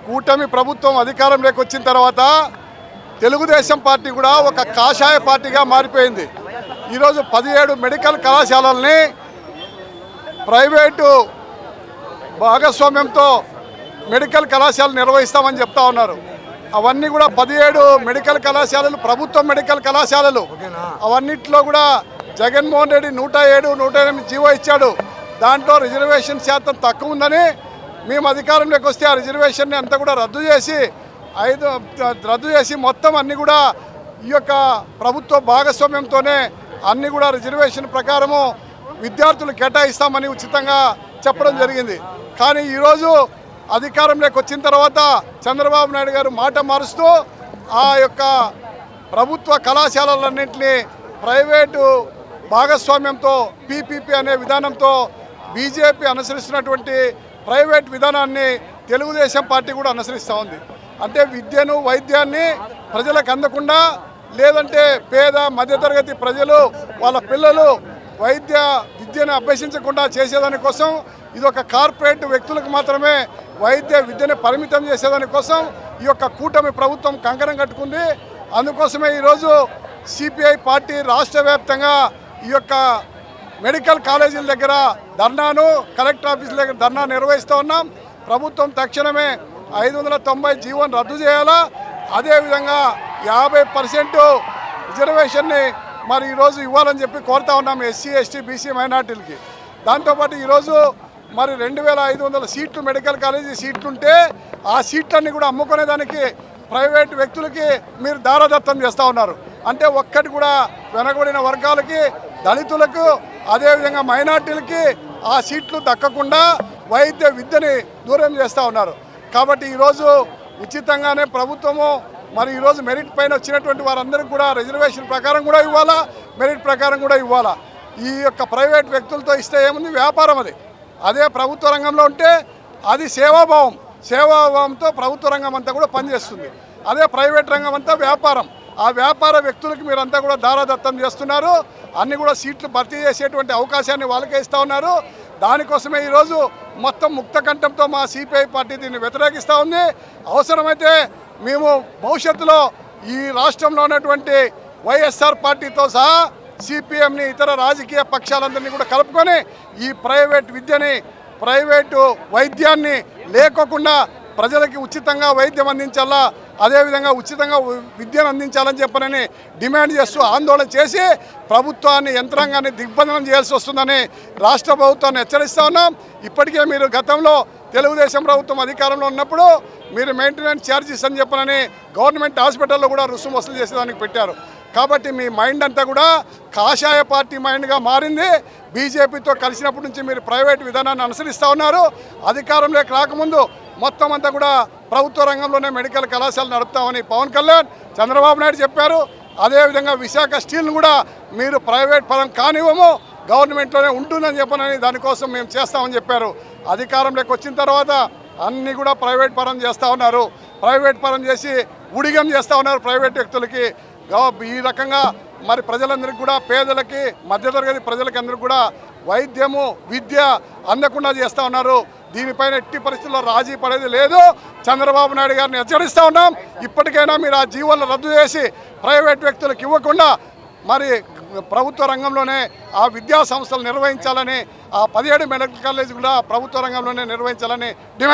కూటమి ప్రభుత్వం అధికారంలోకి వచ్చిన తర్వాత తెలుగుదేశం పార్టీ కూడా ఒక కాషాయ పార్టీగా మారిపోయింది. ఈరోజు 17 మెడికల్ కళాశాలల్ని ప్రైవేటు భాగస్వామ్యంతో మెడికల్ కళాశాలలు నిర్వహిస్తామని చెప్తా ఉన్నారు. అవన్నీ కూడా 17 మెడికల్ కళాశాలలు ప్రభుత్వ మెడికల్ కళాశాలలు. అవన్నిట్లో కూడా జగన్మోహన్ రెడ్డి 107, 108 జీవో ఇచ్చాడు. దాంట్లో రిజర్వేషన్ శాతం తక్కువ ఉందని మేము అధికారంలోకి వస్తే ఆ రిజర్వేషన్ని అంతా కూడా రద్దు చేసి మొత్తం అన్నీ కూడా ఈ యొక్క ప్రభుత్వ భాగస్వామ్యంతోనే అన్నీ కూడా రిజర్వేషన్ ప్రకారము విద్యార్థులు కేటాయిస్తామని ఉచితంగా చెప్పడం జరిగింది. కానీ ఈరోజు అధికారంలోకి వచ్చిన తర్వాత చంద్రబాబు నాయుడు గారు మాట మారుస్తూ ఆ యొక్క ప్రభుత్వ కళాశాలలన్నింటినీ ప్రైవేటు భాగస్వామ్యంతో పీపీపీ అనే విధానంతో బీజేపీ అనుసరిస్తున్నటువంటి ప్రైవేట్ విధానాన్ని తెలుగుదేశం పార్టీ కూడా అనుసరిస్తూ ఉంది. అంటే విద్యను వైద్యాన్ని ప్రజలకు అందకుండా, లేదంటే పేద మధ్యతరగతి ప్రజలు వాళ్ళ పిల్లలు విద్యను అభ్యసించకుండా చేసేదానికోసం, ఇది ఒక కార్పొరేట్ వ్యక్తులకు మాత్రమే విద్యను పరిమితం చేసేదానికోసం ఈ యొక్క కూటమి ప్రభుత్వం కంకణం కట్టుకుంది. అందుకోసమే ఈరోజు సిపిఐ పార్టీ రాష్ట్ర వ్యాప్తంగా ఈ యొక్క మెడికల్ కాలేజీల దగ్గర ధర్నాను, కలెక్టర్ ఆఫీసుల దగ్గర ధర్నా నిర్వహిస్తూ ఉన్నాం. ప్రభుత్వం తక్షణమే 590 జీవోను రద్దు చేయాలా, అదేవిధంగా 50% రిజర్వేషన్ని మరి ఈరోజు ఇవ్వాలని చెప్పి కోరుతా ఉన్నాం ఎస్సీ, ఎస్టీ, బీసీ మైనార్టీలకి. దాంతోపాటు ఈరోజు మరి 2500 సీట్లు మెడికల్ కాలేజీ సీట్లుంటే ఆ సీట్లన్నీ కూడా అమ్ముకునేదానికి ప్రైవేట్ వ్యక్తులకి మీరు దారదత్తం చేస్తూ ఉన్నారు. అంటే ఒక్కటి కూడా వెనకబడిన వర్గాలకి, దళితులకు, అదేవిధంగా మైనార్టీలకి ఆ సీట్లు దక్కకుండా వైద్య విద్యని దూరం చేస్తూ ఉన్నారు. కాబట్టి ఈరోజు ఉచితంగానే ప్రభుత్వము మరి ఈరోజు మెరిట్ పైన వచ్చినటువంటి వారందరికీ కూడా రిజర్వేషన్ ప్రకారం కూడా ఇవ్వాలా, మెరిట్ ప్రకారం కూడా ఇవ్వాలా. ఈ యొక్క ప్రైవేట్ వ్యక్తులతో ఇస్తే ఏముంది, వ్యాపారం అది. అదే ప్రభుత్వ రంగంలో ఉంటే అది సేవాభావంతో ప్రభుత్వ రంగం అంతా కూడా పనిచేస్తుంది. అదే ప్రైవేట్ రంగం అంతా వ్యాపారం. ఆ వ్యాపార వ్యక్తులకు మీరంతా కూడా దారాదత్తం చేస్తున్నారు. అన్నీ కూడా సీట్లు భర్తీ చేసేటువంటి అవకాశాన్ని వాళ్ళకే ఇస్తూ ఉన్నారు. దానికోసమే ఈరోజు మొత్తం ముక్తకంఠంతో మా సిపిఐ పార్టీ దీన్ని వ్యతిరేకిస్తూ ఉంది. అవసరమైతే మేము భవిష్యత్తులో ఈ రాష్ట్రంలో ఉన్నటువంటి వైఎస్ఆర్ పార్టీతో సహా సిపిఎంని, ఇతర రాజకీయ పక్షాలందరినీ కూడా కలుపుకొని ఈ ప్రైవేట్ విద్యని, ప్రైవేటు వైద్యాన్ని లేకోకుండా ప్రజలకి ఉచితంగా వైద్యం అందించాలా, అదేవిధంగా ఉచితంగా విద్యను అందించాలని చెప్పనని డిమాండ్ చేస్తూ ఆందోళన చేసి ప్రభుత్వాన్ని, యంత్రాంగాన్ని దిగ్బంధనం చేయాల్సి వస్తుందని రాష్ట్ర ప్రభుత్వాన్ని హెచ్చరిస్తూ ఉన్నాం. ఇప్పటికే మీరు గతంలో తెలుగుదేశం ప్రభుత్వం అధికారంలో ఉన్నప్పుడు మీరు మెయింటెనెన్స్ ఛార్జెస్ అని చెప్పనని గవర్నమెంట్ హాస్పిటల్లో కూడా రుసుము వసూలు చేసేదానికి పెట్టారు. కాబట్టి మీ మైండ్ అంతా కూడా కాషాయ పార్టీ మైండ్గా మారింది. బీజేపీతో కలిసినప్పటి నుంచి మీరు ప్రైవేట్ విధానాన్ని అనుసరిస్తూ ఉన్నారు. అధికారంలోకి రాకముందు మొత్తం అంతా కూడా ప్రభుత్వ రంగంలోనే మెడికల్ కళాశాలలు నడుపుతామని పవన్ కళ్యాణ్, చంద్రబాబు నాయుడు చెప్పారు. అదేవిధంగా విశాఖ స్టీల్ను కూడా మీరు ప్రైవేట్ పరం కానివ్వము, గవర్నమెంట్లోనే ఉంటుందని చెప్పనని దానికోసం మేము చేస్తామని చెప్పారు. అధికారంలోకి వచ్చిన తర్వాత అన్నీ కూడా ప్రైవేట్ పరం చేస్తూ ఉన్నారు. ప్రైవేట్ పరం చేసి ఉడిగం చేస్తూ ఉన్నారు ప్రైవేట్ వ్యక్తులకి. ఈ రకంగా మరి ప్రజలందరికీ కూడా, పేదలకి, మధ్యతరగతి ప్రజలకి అందరికీ కూడా వైద్యము, విద్య అందకుండా చేస్తూ ఉన్నారు. దీనిపైన ఎట్టి పరిస్థితుల్లో రాజీ పడేది లేదు. చంద్రబాబు నాయుడు గారిని హెచ్చరిస్తూ ఉన్నాం. ఇప్పటికైనా మీరు ఆ జీవోలను రద్దు చేసి ప్రైవేట్ వ్యక్తులకు ఇవ్వకుండా మరి ప్రభుత్వ రంగంలోనే ఆ విద్యా సంస్థలు నిర్వహించాలని, ఆ 17 మెడికల్ కాలేజీ కూడా ప్రభుత్వ రంగంలోనే నిర్వహించాలని డిమాండ్